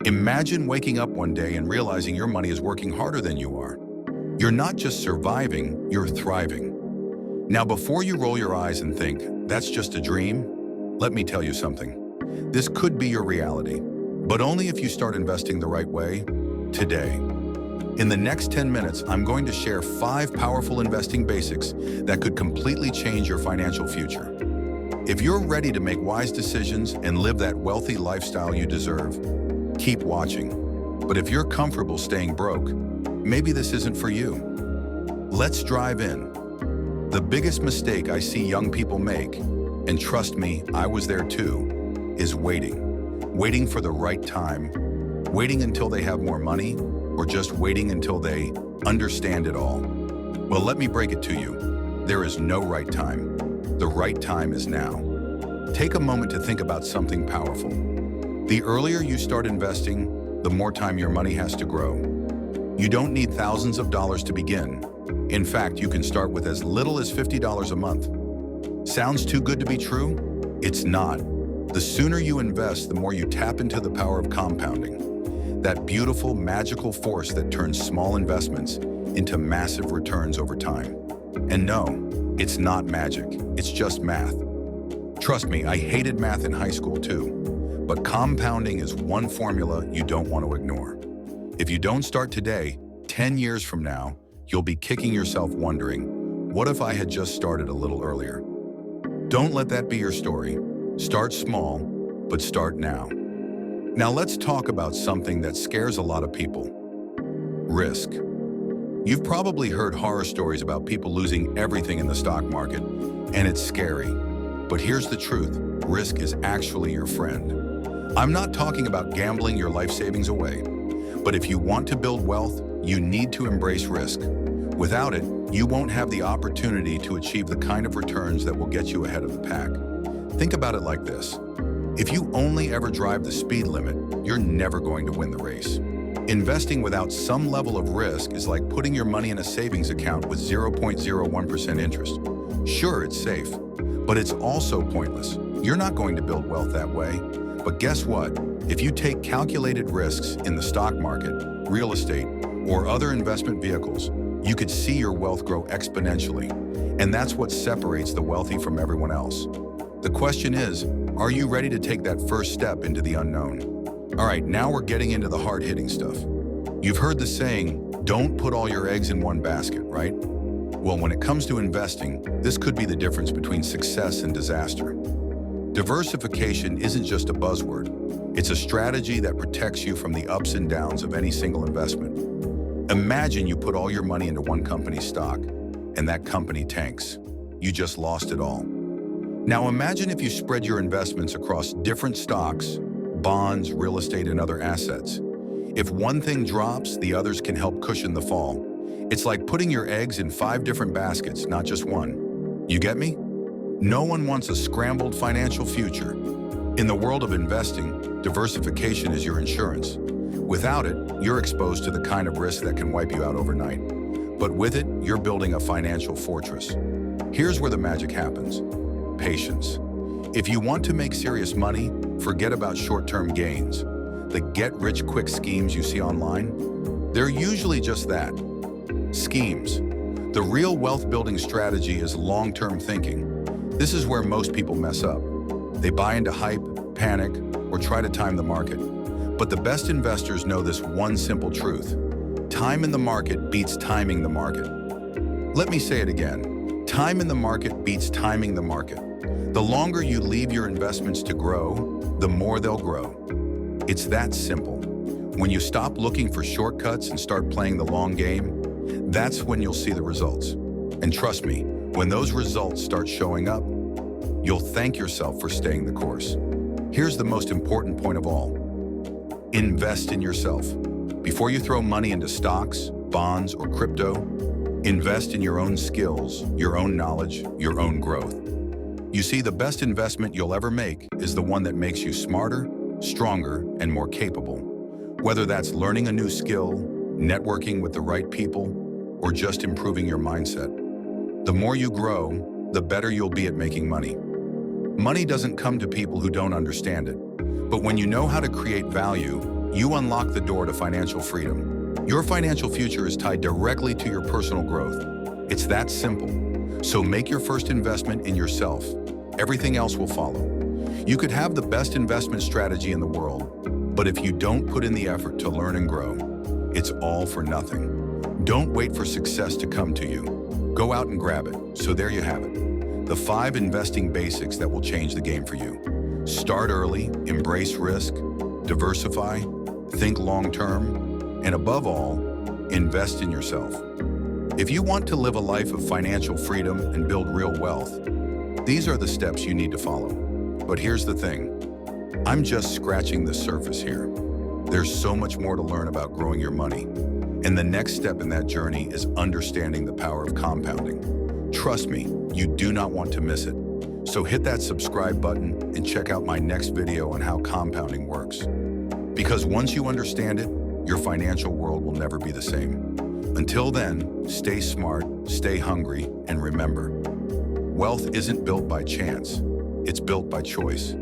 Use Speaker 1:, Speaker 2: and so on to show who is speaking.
Speaker 1: Imagine waking up one day and realizing your money is working harder than you are. You're not just surviving, you're thriving. Now, before you roll your eyes and think, that's just a dream, let me tell you something. This could be your reality, but only if you start investing the right way today. In the next 10 minutes, I'm going to share 5 powerful investing basics that could completely change your financial future. If you're ready to make wise decisions and live that wealthy lifestyle you deserve, keep watching. But if you're comfortable staying broke, maybe this isn't for you. Let's dive in. The biggest mistake I see young people make, and trust me, I was there too, is waiting. Waiting for the right time, waiting until they have more money, or just waiting until they understand it all. Well, let me break it to you. There is no right time. The right time is now. Take a moment to think about something powerful. The earlier you start investing, the more time your money has to grow. You don't need thousands of dollars to begin. In fact, you can start with as little as $50 a month. Sounds too good to be true? It's not. The sooner you invest, the more you tap into the power of compounding. That beautiful, magical force that turns small investments into massive returns over time. And no, it's not magic, it's just math. Trust me, I hated math in high school too. But compounding is one formula you don't want to ignore. If you don't start today, 10 years from now, you'll be kicking yourself wondering, what if I had just started a little earlier? Don't let that be your story. Start small, but start now. Now let's talk about something that scares a lot of people. Risk. You've probably heard horror stories about people losing everything in the stock market, and it's scary. But here's the truth, risk is actually your friend. I'm not talking about gambling your life savings away, but if you want to build wealth, you need to embrace risk. Without it, you won't have the opportunity to achieve the kind of returns that will get you ahead of the pack. Think about it like this. If you only ever drive the speed limit, you're never going to win the race. Investing without some level of risk is like putting your money in a savings account with 0.01% interest. Sure, it's safe, but it's also pointless. You're not going to build wealth that way. But guess what? If you take calculated risks in the stock market, real estate, or other investment vehicles, you could see your wealth grow exponentially. And that's what separates the wealthy from everyone else. The question is, are you ready to take that first step into the unknown? All right, now we're getting into the hard-hitting stuff. You've heard the saying, don't put all your eggs in one basket, right? Well, when it comes to investing, this could be the difference between success and disaster. Diversification isn't just a buzzword. It's a strategy that protects you from the ups and downs of any single investment. Imagine you put all your money into one company's stock, and that company tanks. You just lost it all. Now imagine if you spread your investments across different stocks, bonds, real estate, and other assets. If one thing drops, the others can help cushion the fall. It's like putting your eggs in 5 different baskets, not just one. You get me? No one wants a scrambled financial future. In the world of investing, diversification is your insurance. Without it, you're exposed to the kind of risk that can wipe you out overnight. But with it, you're building a financial fortress. Here's where the magic happens. Patience. If you want to make serious money, forget about short-term gains. The get-rich-quick schemes you see online, they're usually just that. Schemes. The real wealth-building strategy is long-term thinking. This is where most people mess up. They buy into hype, panic, or try to time the market. But the best investors know this one simple truth. Time in the market beats timing the market. Let me say it again. Time in the market beats timing the market. The longer you leave your investments to grow, the more they'll grow. It's that simple. When you stop looking for shortcuts and start playing the long game, that's when you'll see the results. And trust me, when those results start showing up, you'll thank yourself for staying the course. Here's the most important point of all. Invest in yourself. Before you throw money into stocks, bonds, or crypto, invest in your own skills, your own knowledge, your own growth. You see, the best investment you'll ever make is the one that makes you smarter, stronger, and more capable. Whether that's learning a new skill, networking with the right people, or just improving your mindset. The more you grow, the better you'll be at making money. Money doesn't come to people who don't understand it. But when you know how to create value, you unlock the door to financial freedom. Your financial future is tied directly to your personal growth. It's that simple. So make your first investment in yourself. Everything else will follow. You could have the best investment strategy in the world, but if you don't put in the effort to learn and grow, it's all for nothing. Don't wait for success to come to you. Go out and grab it. So there you have it. The 5 investing basics that will change the game for you. Start early, embrace risk, diversify, think long-term, and above all, invest in yourself. If you want to live a life of financial freedom and build real wealth, these are the steps you need to follow. But here's the thing. I'm just scratching the surface here. There's so much more to learn about growing your money. And the next step in that journey is understanding the power of compounding. Trust me, you do not want to miss it. So hit that subscribe button and check out my next video on how compounding works. Because once you understand it, your financial world will never be the same. Until then, stay smart, stay hungry, and remember, wealth isn't built by chance, it's built by choice.